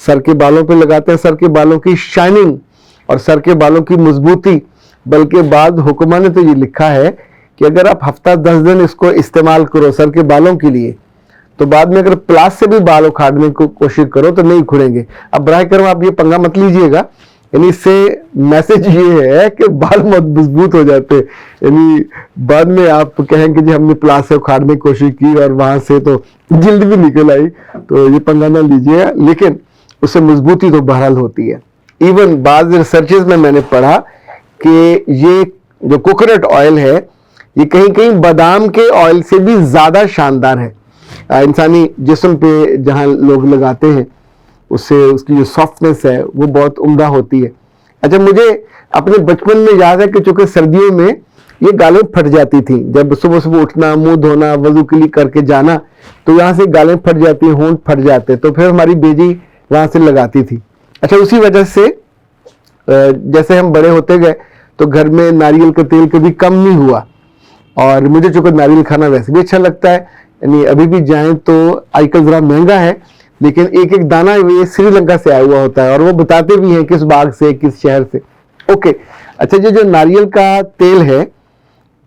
سر کے بالوں پہ لگاتے ہیں سر کے بالوں کی شائننگ اور سر کے بالوں کی مضبوطی. بلکہ بعض حکماء نے تو یہ لکھا ہے کہ اگر آپ ہفتہ 10 دن اس کو استعمال کرو سر کے بالوں کے لیے تو بعد میں اگر پلاس سے بھی بال اکھاڑنے کی کوشش کرو تو نہیں کھڑیں گے. اب براہ کرم آپ یہ پنگا مت لیجئے گا, یعنی اس سے میسج یہ ہے کہ بال مضبوط ہو جاتے, یعنی بعد میں آپ کہیں کہ جی ہم نے پلاس سے اکھاڑنے کی کوشش کی اور وہاں سے تو جلد بھی نکل آئی, تو یہ پنگا نہ لیجئے گا. لیکن اس سے مضبوطی تو بہرحال ہوتی ہے. ایون بعض ریسرچز میں نے پڑھا کہ یہ جو کوکونٹ آئل ہے یہ کہیں کہیں بادام کے آئل سے بھی زیادہ شاندار ہے. انسانی جسم پہ جہاں لوگ لگاتے ہیں اس سے اس کی جو سافٹنس ہے وہ بہت عمدہ ہوتی ہے. اچھا, مجھے اپنے بچپن میں یاد ہے کہ چونکہ سردیوں میں یہ گالیں پھٹ جاتی تھیں, جب صبح صبح اٹھنا, منہ دھونا, وضو کے لیے کر کے جانا تو یہاں سے گالیں پھٹ جاتی, ہونٹ پھٹ جاتے, تو پھر ہماری بیجی وہاں سے لگاتی تھی. اچھا, اسی وجہ سے جیسے ہم بڑے ہوتے گئے تو گھر میں ناریل کا تیل کبھی کم نہیں ہوا, اور مجھے چونکہ ناریل کھانا ویسے بھی اچھا لگتا ہے, یعنی ابھی بھی جائیں تو آج کل ذرا مہنگا ہے لیکن ایک ایک دانہ یہ سری لنکا سے آیا ہوا ہوتا ہے اور وہ بتاتے بھی ہیں کس باغ سے, کس شہر سے. اوکے, اچھا, یہ جو ناریل کا تیل ہے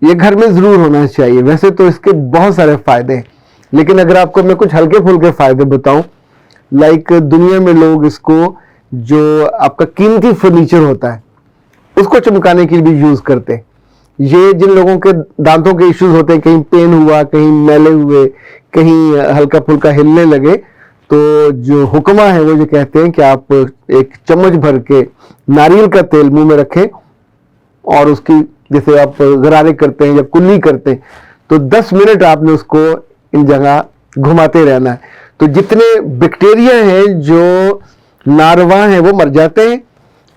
یہ گھر میں ضرور ہونا چاہیے. ویسے تو اس کے بہت سارے فائدے ہیں, لیکن اگر آپ کو میں کچھ ہلکے پھلکے فائدے بتاؤں, لائک دنیا میں لوگ اس کو جو آپ کا قیمتی فرنیچر ہوتا ہے اس کو چمکانے کے لیے بھی یوز کرتے ہیں. یہ جن لوگوں کے دانتوں کے ایشوز ہوتے ہیں, کہیں پین ہوا, کہیں میلے ہوئے, کہیں ہلکا پھلکا ہلنے لگے, تو جو حکماء ہیں وہ یہ کہتے ہیں کہ آپ ایک چمچ بھر کے ناریل کا تیل منہ میں رکھیں اور اس کی جیسے آپ غرارے کرتے ہیں یا کلی کرتے ہیں تو 10 منٹ آپ نے اس کو ان جگہ گھماتے رہنا ہے. تو جتنے بیکٹیریا ہیں جو ناروا ہیں وہ مر جاتے ہیں,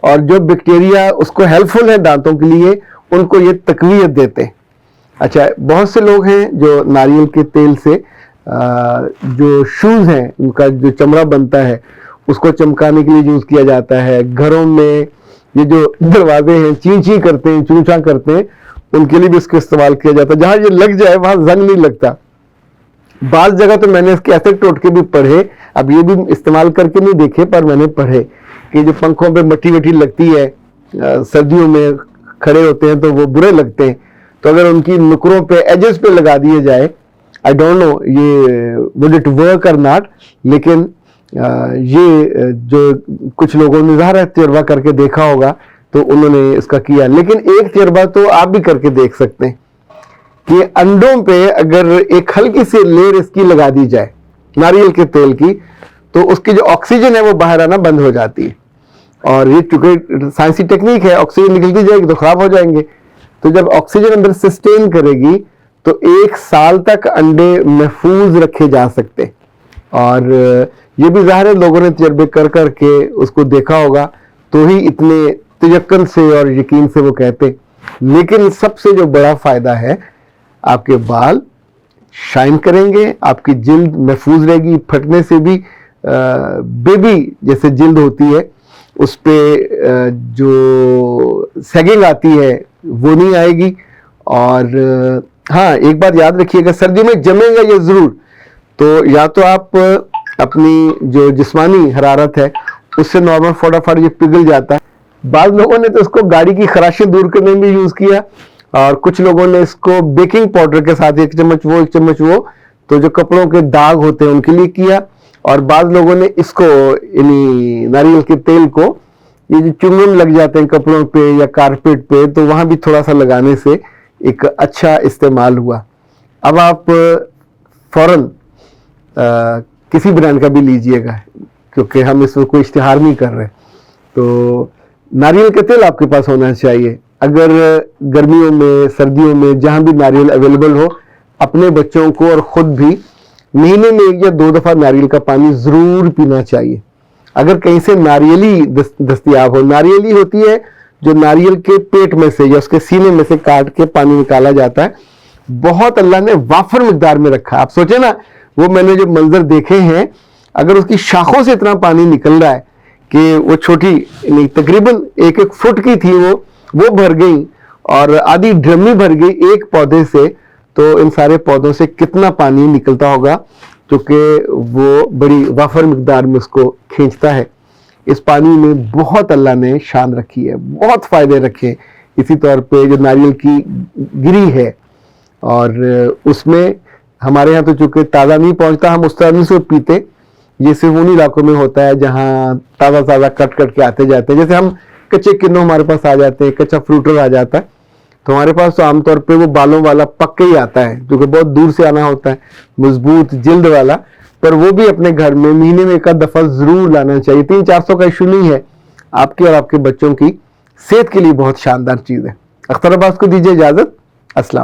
اور جو بیکٹیریا اس کو ہیلپ فل ہیں دانتوں کے لیے ان کو یہ تقویت دیتے ہیں. اچھا, بہت سے لوگ ہیں جو ناریل کے تیل سے جو شوز ہیں ان کا جو چمڑا بنتا ہے اس کو چمکانے کے لیے یوز کیا جاتا ہے. گھروں میں یہ جو دروازے ہیں چین چین کرتے ہیں, چوں چاں کرتے ہیں, ان کے لیے بھی اس کو استعمال کیا جاتا ہے. جہاں یہ لگ جائے وہاں زنگ نہیں لگتا. بعض جگہ تو میں نے اس کے ایسے ٹوٹکے بھی پڑھے, اب یہ بھی استعمال کر کے نہیں دیکھے پر میں نے پڑھے کہ جو پنکھوں پہ مٹی وٹی لگتی ہے سردیوں میں کھڑے ہوتے ہیں تو وہ برے لگتے ہیں, تو اگر ان کی نکروں پہ ایجز پہ لگا دیے جائے, آئی ڈونٹ نو یہ would it work or not, لیکن یہ جو کچھ لوگوں نے ظاہر ہے تجربہ کر کے دیکھا ہوگا تو انہوں نے اس کا کیا. لیکن ایک تجربہ تو آپ بھی کر کے دیکھ سکتے ہیں کہ انڈوں پہ اگر ایک ہلکی سی لیئر اس کی لگا دی جائے ناریل کے تیل کی تو اس کی جو آکسیجن ہے وہ باہر آنا بند ہو جاتی ہے. اور یہ چونکہ سائنسی ٹیکنیک ہے, آکسیجن نکلتی جائے گی تو خراب ہو جائیں گے, تو جب آکسیجن اندر سسٹین کرے گی تو 1 سال تک انڈے محفوظ رکھے جا سکتے. اور یہ بھی ظاہر ہے لوگوں نے تجربے کر کر کے اس کو دیکھا ہوگا تو ہی اتنے تیقن سے اور یقین سے وہ کہتے. لیکن سب سے جو بڑا فائدہ ہے, آپ کے بال شائن کریں گے, آپ کی جلد محفوظ رہے گی پھٹنے سے بھی. بیبی جیسے جلد ہوتی ہے اس پہ جو سیگنگ آتی ہے وہ نہیں آئے گی. اور ہاں, ایک بات یاد رکھیے گا, سردیوں میں جمیں گا یہ ضرور, تو یا تو آپ اپنی جو جسمانی حرارت ہے اس سے نارمل فٹافٹ یہ پگھل جاتا ہے. بعض لوگوں نے تو اس کو گاڑی کی خراشیں دور کرنے میں یوز کیا, اور کچھ لوگوں نے اس کو بیکنگ پاؤڈر کے ساتھ 1 چمچ وہ 1 چمچ وہ, تو جو کپڑوں کے داغ ہوتے ہیں ان کے لیے کیا. اور بعض لوگوں نے اس کو یعنی ناریل کے تیل کو یہ جو چنگن لگ جاتے ہیں کپڑوں پہ یا کارپیٹ پہ تو وہاں بھی تھوڑا سا لگانے سے ایک اچھا استعمال ہوا. اب آپ فوراً کسی برانڈ کا بھی لیجئے گا کیونکہ ہم اس میں کوئی اشتہار نہیں کر رہے, تو ناریل کا تیل آپ کے پاس ہونا چاہیے. اگر گرمیوں میں سردیوں میں جہاں بھی ناریل اویلیبل ہو, اپنے بچوں کو اور خود بھی مہینے میں 1 یا 2 دفعہ ناریل کا پانی ضرور پینا چاہیے. اگر کہیں سے ناریلی دستیاب ہو, ناریلی ہوتی ہے جو ناریل کے پیٹ میں سے یا اس کے سینے میں سے کاٹ کے پانی نکالا جاتا ہے, بہت اللہ نے وافر مقدار میں رکھا. آپ سوچیں نا, وہ میں نے جو منظر دیکھے ہیں, اگر اس کی شاخوں سے اتنا پانی نکل رہا ہے کہ وہ چھوٹی تقریباً 1 فٹ کی تھی وہ بھر گئی اور آدھی ڈرمی بھر گئی ایک پودے سے, تو ان سارے پودوں سے کتنا پانی نکلتا ہوگا. چونکہ وہ بڑی وافر مقدار میں اس کو کھینچتا ہے. اس پانی میں بہت اللہ نے شان رکھی ہے, بہت فائدے رکھے. اسی طور پہ جو ناریل کی گری ہے, اور اس میں ہمارے ہاں تو چونکہ تازہ نہیں پہنچتا, ہم اس طرح نہیں سے پیتے. یہ صرف انہی علاقوں میں ہوتا ہے جہاں تازہ تازہ کٹ کٹ کے آتے جاتے ہیں. جیسے ہم کچے کنو ہمارے پاس آ جاتے ہیں, کچا فروٹر آ جاتا ہے, تو ہمارے پاس تو عام طور پہ وہ بالوں والا پکا ہی آتا ہے, جو کہ بہت دور سے آنا ہوتا ہے, مضبوط جلد والا. پر وہ بھی اپنے گھر میں مہینے میں ایک آدھ دفعہ ضرور لانا چاہیے. 300-400 کا ایشو نہیں ہے, آپ کی اور آپ کے بچوں کی صحت کے لیے بہت شاندار چیز ہے. اختر عباس کو دیجیے اجازت. السلام.